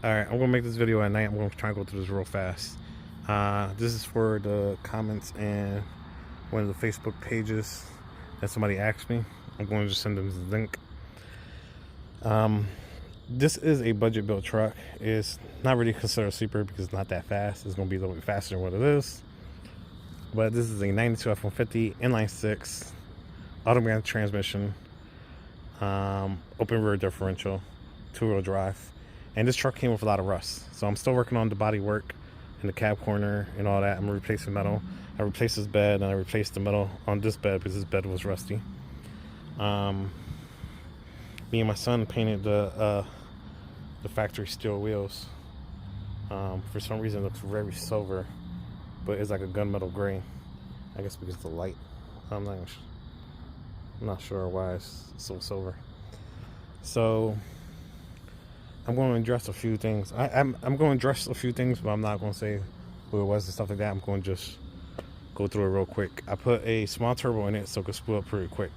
Alright, I'm gonna make this video at night. I'm gonna try and go through this real fast. This is for the comments and one of the Facebook pages that somebody asked me. I'm going to just send them the link. This is a budget built truck. It's not really considered a sleeper because it's not that fast. It's gonna be a little bit faster than what it is. But this is a 92 F-150 inline six, automatic transmission, open rear differential, two-wheel drive. And this truck came with a lot of rust. So I'm still working on the body work in the cab corner and all that. I'm replacing metal. I replaced this bed and I replaced the metal on this bed because this bed was rusty. Me and my son painted the factory steel wheels. For some reason it looks very silver, but it's like a gunmetal gray. I guess because of the light. I'm not sure why it's so silver. So I'm going to address a few things. I'm going to address a few things, but I'm not going to say who it was and stuff like that. I'm going to just go through it real quick. I put a small turbo in it so it could spool up pretty quick.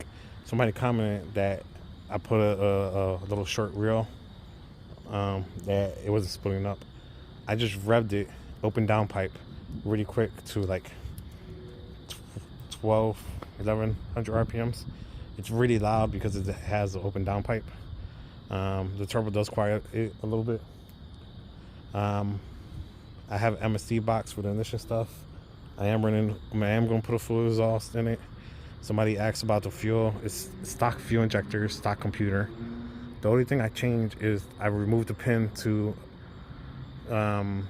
Somebody commented that I put a little short reel, that it wasn't spooling up. I just revved it, open down pipe, really quick to like 1100 RPMs. It's really loud because it has an open down pipe. The turbo does quiet it a little bit. I have an MSD box with the ignition stuff. I am going to put a fuel exhaust in it. Somebody asked about the fuel. It's stock fuel injector, stock computer. The only thing I changed is I removed the pin to the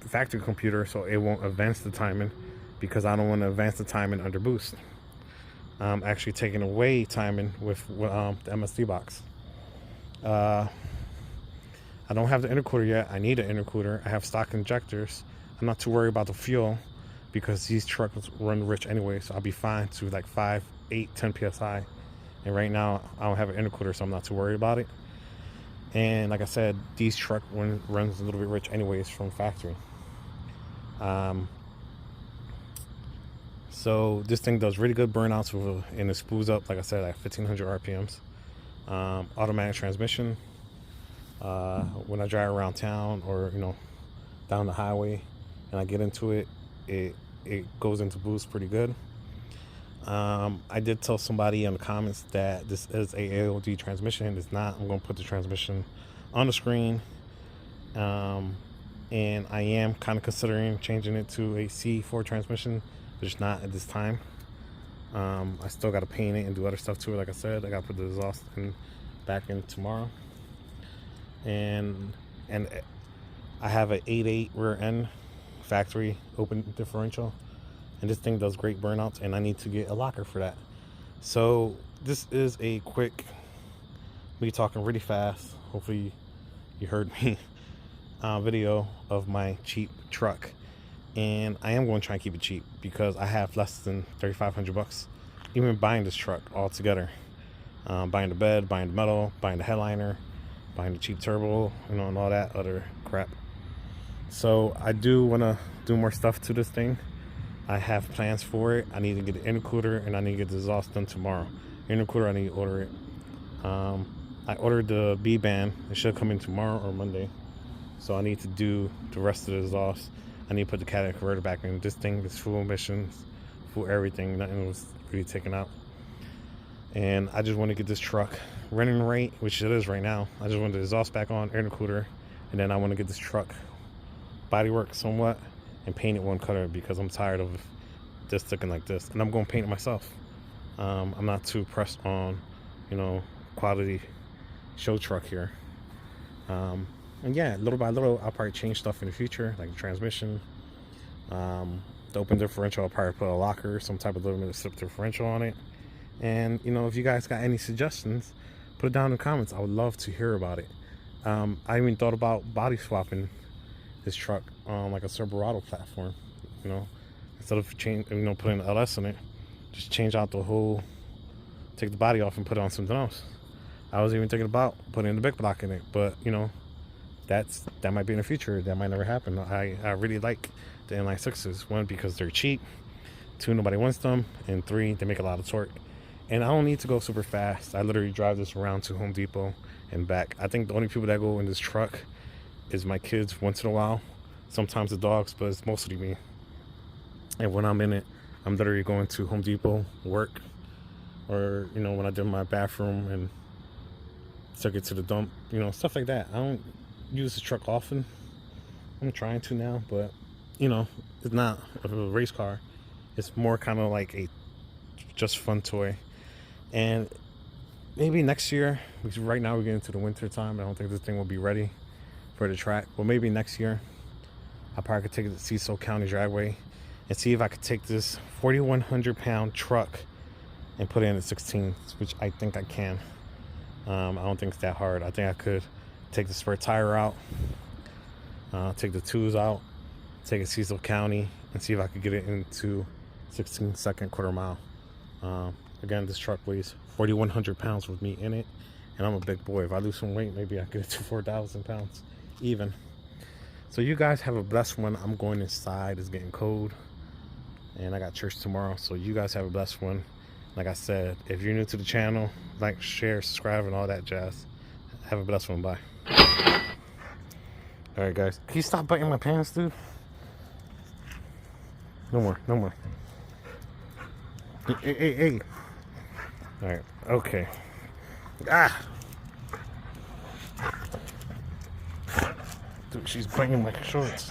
factory computer so it won't advance the timing, because I don't want to advance the timing under boost. I'm actually taking away timing with the MSD box. I don't have the intercooler yet. I need an intercooler. I have stock injectors. I'm not too worried about the fuel because these trucks run rich anyway, so I'll be fine to like 5, 8, 10 psi. And right now I don't have an intercooler, so I'm not too worried about it. And like I said, these truck runs a little bit rich anyways from factory. So this thing does really good burnouts and it spools up, like I said, like 1500 RPMs. Automatic transmission. When I drive around town or down the highway and I get into it, it goes into boost pretty good. I did tell somebody in the comments that this is a AOD transmission. It's not. I'm going to put the transmission on the screen, and I am kind of considering changing it to a C4 transmission, but it's not at this time. I still got to paint it and do other stuff to it. Like I said, I got to put the exhaust back in tomorrow. And I have an 8.8 rear end factory open differential, and this thing does great burnouts, and I need to get a locker for that. So this is a quick, me talking really fast, hopefully you heard me, video of my cheap truck. And I am going to try and keep it cheap because I have less than 3,500 bucks even buying this truck altogether. Buying the bed, buying the metal, buying the headliner, buying the cheap turbo, and all that other crap. So I do want to do more stuff to this thing. I have plans for it. I need to get the intercooler and I need to get the exhaust done tomorrow. Intercooler, I need to order it. I ordered the B band. It should come in tomorrow or Monday. So I need to do the rest of the exhaust. I need to put the catalytic converter back in. This thing, this full emissions, full everything. Nothing was really taken out. And I just want to get this truck running right, which it is right now. I just want the exhaust back on, intercooler, and then I want to get this truck bodywork somewhat and paint it one color because I'm tired of this looking like this. And I'm going to paint it myself. I'm not too pressed on, quality show truck here. And yeah, little by little, I'll probably change stuff in the future, like the transmission, the open differential. I'll probably put a locker, some type of limited slip differential on it. And if you guys got any suggestions, put it down in the comments. I would love to hear about it. I even thought about body swapping this truck on like a Silverado platform. Instead of putting an LS in it, just change out the whole, take the body off and put it on something else. I was even thinking about putting the big block in it, but that might be in the future. That might never happen. I really like the inline sixes. One, because they're cheap. Two, nobody wants them. And three, they make a lot of torque. And I don't need to go super fast. I literally drive this around to Home Depot and back. I think the only people that go in this truck is my kids once in a while. Sometimes the dogs, but it's mostly me. And when I'm in it, I'm literally going to Home Depot, work, or when I did my bathroom and took it to the dump, stuff like that. I don't use the truck often. I'm trying to now, but it's not a race car. It's more kind of like a just fun toy. And maybe next year, because right now we're getting into the winter time. I don't think this thing will be ready for the track. But maybe next year, I probably could take it to Cecil County Dragway and see if I could take this 4,100-pound truck and put it in at 16, which I think I can. I don't think it's that hard. I think I could take the spare tire out, take the tools out, take it to Cecil County, and see if I could get it into 16-second quarter mile. Again, this truck weighs 4,100 pounds with me in it, and I'm a big boy. If I lose some weight, maybe I get it to 4,000 pounds even. So you guys have a blessed one. I'm going inside. It's getting cold, and I got church tomorrow. So you guys have a blessed one. Like I said, if you're new to the channel, like, share, subscribe, and all that jazz. Have a blessed one. Bye. All right, guys. Can you stop biting my pants, dude? No more. No more. Hey. All right. Okay. Ah. Dude, she's biting my shorts.